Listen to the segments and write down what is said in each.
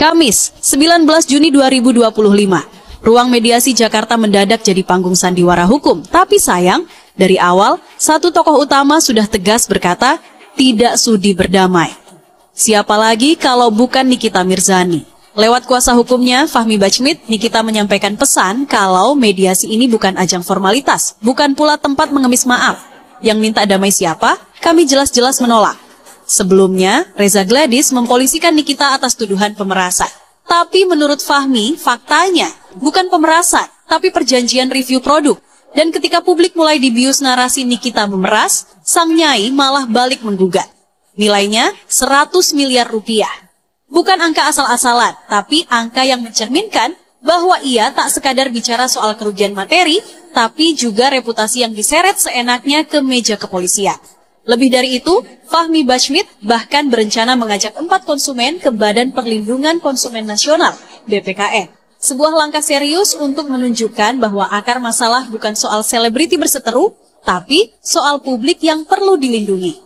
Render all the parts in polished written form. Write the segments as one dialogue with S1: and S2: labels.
S1: Kamis, 19 Juni 2025. Ruang mediasi Jakarta mendadak jadi panggung sandiwara hukum. Tapi sayang, dari awal, satu tokoh utama sudah tegas berkata, tidak sudi berdamai. Siapa lagi kalau bukan Nikita Mirzani? Lewat kuasa hukumnya, Fahmi Bachmit, Nikita menyampaikan pesan kalau mediasi ini bukan ajang formalitas, bukan pula tempat mengemis maaf. Yang minta damai siapa? Kami jelas-jelas menolak. Sebelumnya, Reza Gladys mempolisikan Nikita atas tuduhan pemerasan. Tapi menurut Fahmi, faktanya bukan pemerasan, tapi perjanjian review produk. Dan ketika publik mulai dibius narasi Nikita memeras, sang nyai malah balik menggugat. Nilainya 100 miliar rupiah. Bukan angka asal-asalan, tapi angka yang mencerminkan bahwa ia tak sekadar bicara soal kerugian materi, tapi juga reputasi yang diseret seenaknya ke meja kepolisian. Lebih dari itu, Fahmi Bachmit bahkan berencana mengajak 4 konsumen ke Badan Perlindungan Konsumen Nasional, BPKN. Sebuah langkah serius untuk menunjukkan bahwa akar masalah bukan soal selebriti berseteru, tapi soal publik yang perlu dilindungi.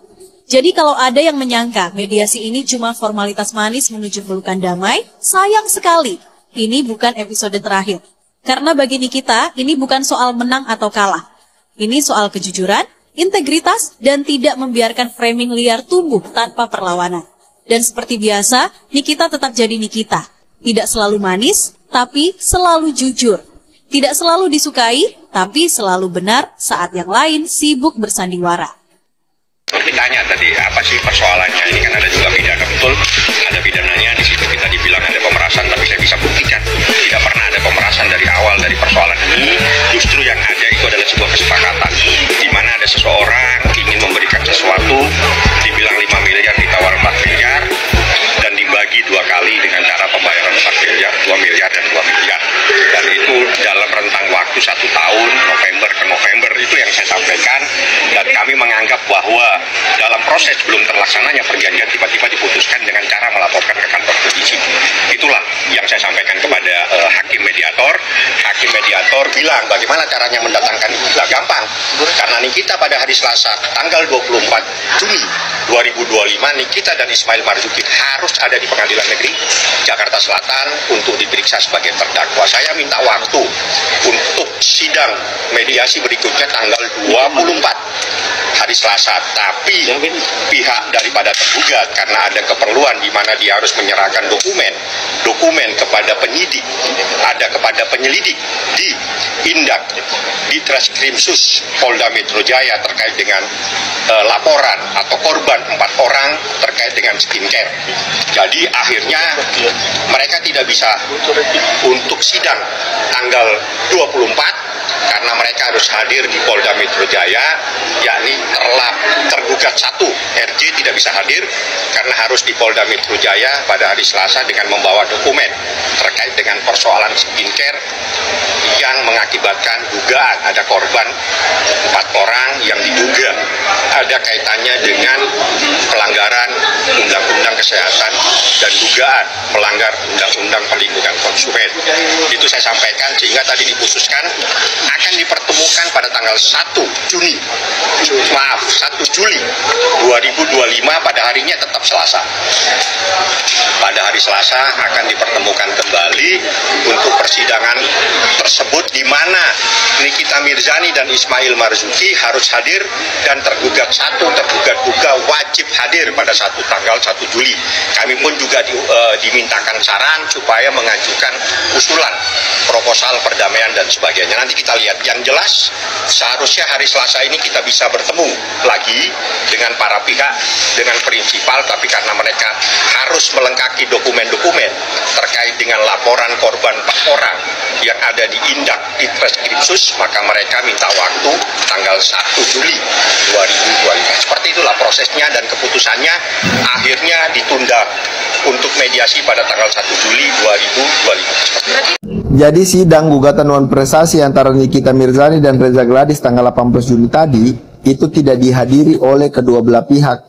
S1: Jadi kalau ada yang menyangka mediasi ini cuma formalitas manis menuju pelukan damai, sayang sekali. Ini bukan episode terakhir. Karena bagi Nikita, ini bukan soal menang atau kalah. Ini soal kejujuran, integritas, dan tidak membiarkan framing liar tumbuh tanpa perlawanan. Dan seperti biasa, Nikita tetap jadi Nikita. Tidak selalu manis, tapi selalu jujur. Tidak selalu disukai, tapi selalu benar saat yang lain sibuk bersandiwara.
S2: Seperti tanya tadi, apa sih persoalannya? Ini kan ada juga pidana, betul? Ada pidananya, di situ kita dibilang ada pemerasan, tapi saya bisa buktikan. Tidak pernah ada pemerasan dari awal dari persoalan ini. Justru yang ada itu adalah sebuah kesepakatan. Di mana ada seseorang ingin memberikan sesuatu, dibilang 5 miliar, ditawar 4 miliar, dan dibagi 2 kali dengan cara pembayaran 4 miliar, 2 miliar, dan 2 miliar. Dan itu dalam rentang waktu 1 tahun, November ke November, itu yang saya sampaikan. Dan kami menganggap bahwa dalam proses belum terlaksananya perjanjian tiba-tiba diputuskan dengan cara melaporkan ke kantor polisi. Itulah yang saya sampaikan kepada hakim mediator. Hakim mediator bilang bagaimana caranya mendatangkan itu tidak gampang. Karena Nikita pada hari Selasa tanggal 24 Juni 2025, Nikita dan Ismail Marzuki harus ada di Pengadilan Negeri Jakarta Selatan untuk diperiksa sebagai terdakwa. Saya minta waktu untuk sidang mediasi berikutnya tanggal 24 hari Selasa, tapi pihak daripada tergugat karena ada keperluan di mana dia harus menyerahkan dokumen kepada penyidik, ada kepada penyelidik di Indak, di Treskrimsus Polda Metro Jaya terkait dengan laporan atau korban 4 orang terkait dengan skincare. Jadi akhirnya mereka tidak bisa untuk sidang tanggal 24 karena mereka harus hadir di Polda Metro Jaya, yakni tergugat 1, RJ tidak bisa hadir karena harus di Polda Metro Jaya pada hari Selasa dengan membawa dokumen terkait dengan persoalan skincare yang mengakibatkan dugaan ada korban 4 orang yang diduga ada kaitannya dengan pelanggaran undang-undang kesehatan dan dugaan melanggar undang-undang perlindungan konsumen. Itu saya sampaikan sehingga tadi diputuskan akan dipertemukan pada tanggal 1 Juli 2025 pada harinya tetap Selasa. Pada hari Selasa akan dipertemukan kembali untuk persidangan tersebut di mana Nikita Mirzani dan Ismail Marzuki harus hadir dan tergugat 1, tergugat 2 wajib hadir pada tanggal 1 Juli. Kami pun juga dimintakan saran supaya mengajukan usulan proposal perdamaian dan sebagainya. Nanti kita lihat. Yang jelas seharusnya hari Selasa ini kita bisa bertemu lagi dengan para pihak, dengan prinsipal, tapi karena mereka harus melengkapi dokumen-dokumen terkait dengan laporan korban 4 orang yang ada di Indak, di Treskrimsus, maka mereka minta waktu tanggal 1 Juli 2025. Seperti itulah prosesnya dan keputusannya akhirnya ditunda untuk mediasi pada tanggal 1 Juli 2025.
S3: Jadi sidang gugatan non prestasi antara Nikita Mirzani dan Reza Gladys tanggal 18 Juni tadi itu tidak dihadiri oleh kedua belah pihak.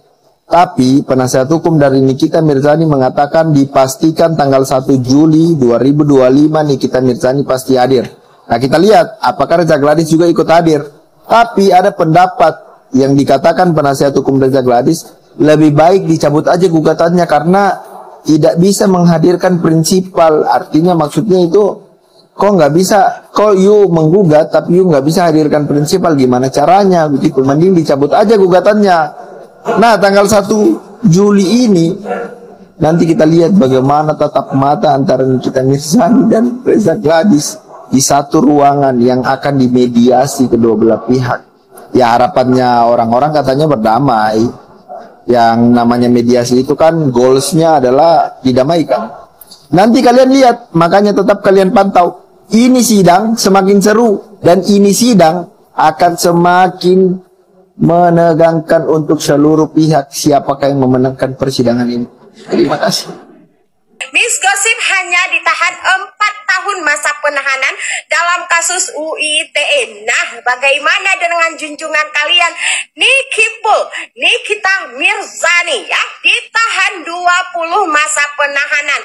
S3: Tapi penasihat hukum dari Nikita Mirzani mengatakan dipastikan tanggal 1 Juli 2025 Nikita Mirzani pasti hadir. Nah kita lihat apakah Reza Gladys juga ikut hadir. Tapi ada pendapat yang dikatakan penasihat hukum Reza Gladys lebih baik dicabut aja gugatannya karena tidak bisa menghadirkan prinsipal. Artinya maksudnya itu, kok nggak bisa, kok you menggugat tapi you nggak bisa hadirkan prinsipal, gimana caranya begitu, mending dicabut aja gugatannya. Nah tanggal 1 Juli ini nanti kita lihat bagaimana tatap mata antara Nikita Mirzani dan Reza Gladys di satu ruangan yang akan dimediasi kedua belah pihak. Ya harapannya orang-orang katanya berdamai. Yang namanya mediasi itu kan goalsnya adalah didamaikan. Nanti kalian lihat, makanya tetap kalian pantau. Ini sidang semakin seru dan ini sidang akan semakin menegangkan untuk seluruh pihak siapakah yang memenangkan persidangan ini. Terima kasih.
S4: Miss Gossip hanya ditahan 4 tahun masa penahanan dalam kasus UITE. Nah, bagaimana dengan junjungan kalian Nikita Mirzani ya, ditahan 20 masa penahanan.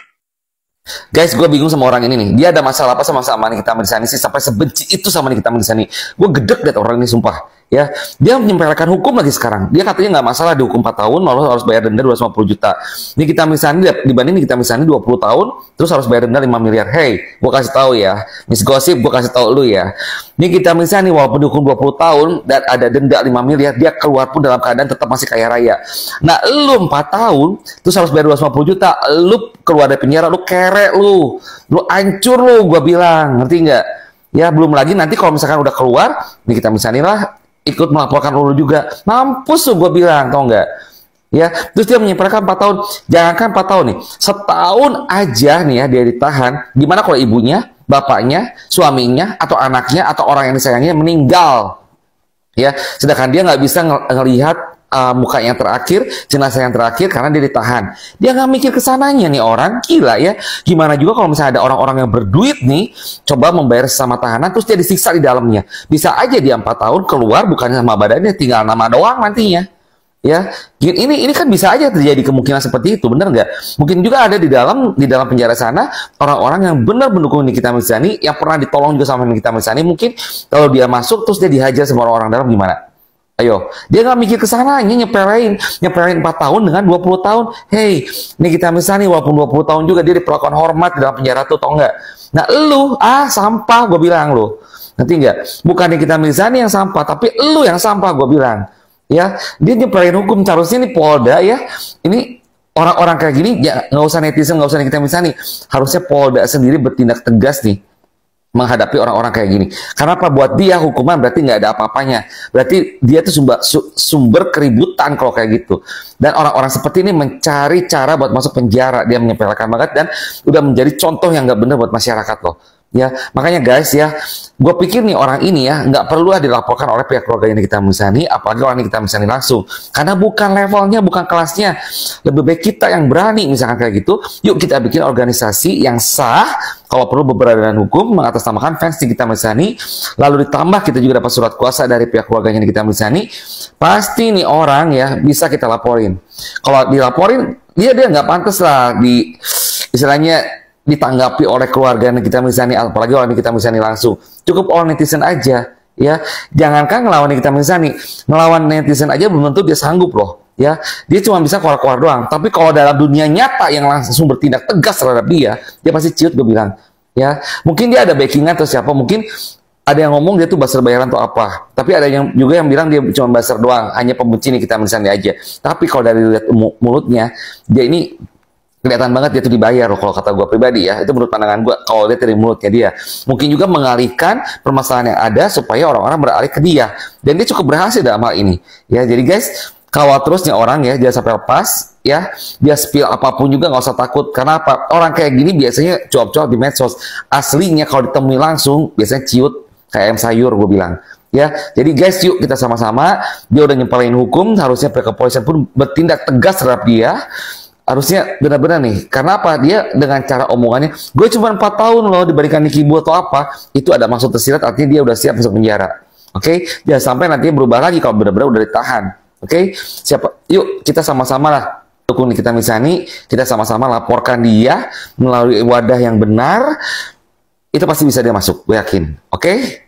S5: Guys, gue bingung sama orang ini nih. Dia ada masalah apa sama Nikita Mirzani sih sampai sebenci itu sama Nikita Mirzani? Gue gedek deh orang ini, sumpah. Ya, dia menyempelekan hukum lagi sekarang. Dia katanya nggak masalah dihukum 4 tahun, malah harus bayar denda 250 juta. Nikita Mirzani dibanding Nikita Mirzani 20 tahun, terus harus bayar denda 5 miliar. Hey, gue kasih tahu ya, Miss Gossip, gue kasih tahu lu ya. Nikita Mirzani walaupun dihukum 20 tahun dan ada denda 5 miliar, dia keluar pun dalam keadaan tetap masih kaya raya. Nah, lu 4 tahun, terus harus bayar 250 juta, lu keluar dari penjara, lu kerek lu hancur lu, gue bilang, ngerti nggak? Ya, belum lagi nanti kalau misalkan udah keluar, Nikita Mirzani lah ikut melaporkan lu juga, mampus tuh gue bilang, tau nggak? Ya, terus dia menyimpulkan 4 tahun, jangankan 4 tahun nih, setahun aja nih ya dia ditahan. Gimana kalau ibunya, bapaknya, suaminya, atau anaknya, atau orang yang disayanginya meninggal? Ya, sedangkan dia nggak bisa ngelihat muka yang terakhir, jenazah yang terakhir karena dia ditahan. Dia nggak mikir kesananya nih orang, gila ya. Gimana juga kalau misalnya ada orang-orang yang berduit nih, coba membayar sesama tahanan, terus dia disiksa di dalamnya. Bisa aja dia 4 tahun keluar bukannya sama badannya, tinggal nama doang nantinya. Ya, ini kan bisa aja terjadi kemungkinan seperti itu, bener nggak? Mungkin juga ada di dalam penjara sana orang-orang yang benar mendukung Nikita Mirzani, yang pernah ditolong juga sama Nikita Mirzani. Mungkin kalau dia masuk terus dia dihajar sama orang-orang dalam, gimana? Ayo, dia nggak mikir ke sananya, nyepelin 4 tahun dengan 20 tahun. Hey, Nikita Mirzani walaupun 20 tahun juga dia diperlakukan hormat di dalam penjara tuh, tau nggak? Nah, lu sampah, gue bilang lu. Ngerti nggak? Bukan Nikita Mirzani yang sampah, tapi lu yang sampah, gue bilang. Ya, dia nyepelin hukum, harusnya ini Polda ya. Ini orang-orang kayak gini, ya nggak usah netizen, nggak usah Nikita Mirzani. Harusnya Polda sendiri bertindak tegas nih menghadapi orang-orang kayak gini. Karena apa? Buat dia hukuman berarti nggak ada apa-apanya. Berarti dia tuh sumber keributan kalau kayak gitu. Dan orang-orang seperti ini mencari cara buat masuk penjara. Dia menyepelekan banget dan udah menjadi contoh yang nggak benar buat masyarakat loh. Ya, makanya guys ya, gue pikir nih orang ini ya nggak perlu dilaporkan oleh pihak keluarga Nikita Mirzani, apalagi orang Nikita Mirzani langsung, karena bukan levelnya, bukan kelasnya. Lebih baik kita yang berani misalkan kayak gitu, yuk kita bikin organisasi yang sah, kalau perlu berbadan hukum, mengatasnamakan fans Nikita Mirzani, lalu ditambah kita juga dapat surat kuasa dari pihak keluarganya Nikita Mirzani, pasti nih orang ya bisa kita laporin. Kalau dilaporin, dia nggak pantas lah istilahnya ditanggapi oleh keluarga Nikita Mirzani, apalagi oleh Nikita Mirzani langsung. Cukup oleh netizen aja, ya. Jangankan ngelawan Nikita Mirzani, ngelawan netizen aja belum tentu dia sanggup loh, ya. Dia cuma bisa keluar-keluar doang. Tapi kalau dalam dunia nyata yang langsung bertindak tegas terhadap dia pasti ciut, gue bilang, ya. Mungkin dia ada backingan atau siapa, mungkin ada yang ngomong dia tuh buzzer bayaran atau apa. Tapi ada yang juga yang bilang dia cuma buzzer doang, hanya pembenci Nikita Mirzani aja. Tapi kalau dari lihat mulutnya, dia ini kelihatan banget dia tuh dibayar loh, kalau kata gue pribadi ya. Itu menurut pandangan gue, kalau lihat dari mulutnya dia. Mungkin juga mengalihkan permasalahan yang ada supaya orang-orang beralih ke dia. Dan dia cukup berhasil dalam hal ini. Ya, jadi guys, kawal terus nih orang ya, jangan sampai lepas ya. Dia spill apapun juga nggak usah takut. Karena apa? Orang kayak gini biasanya cuap-cuap di medsos. Aslinya kalau ditemui langsung biasanya ciut kayak ayam sayur, gue bilang. Ya, jadi guys, yuk kita sama-sama. Dia udah nyempelin hukum, harusnya pihak kepolisian pun bertindak tegas terhadap dia. Harusnya benar-benar nih, karena apa? Dia dengan cara omongannya, gue cuma 4 tahun loh diberikan Nikibu atau apa, itu ada maksud tersirat, artinya dia udah siap masuk penjara. Oke, jangan sampai nanti berubah lagi kalau benar-benar udah ditahan. Oke, siapa? Yuk kita sama-sama lah dukung Nikita Mirzani, kita sama-sama laporkan dia melalui wadah yang benar, itu pasti bisa dia masuk, gue yakin. Oke?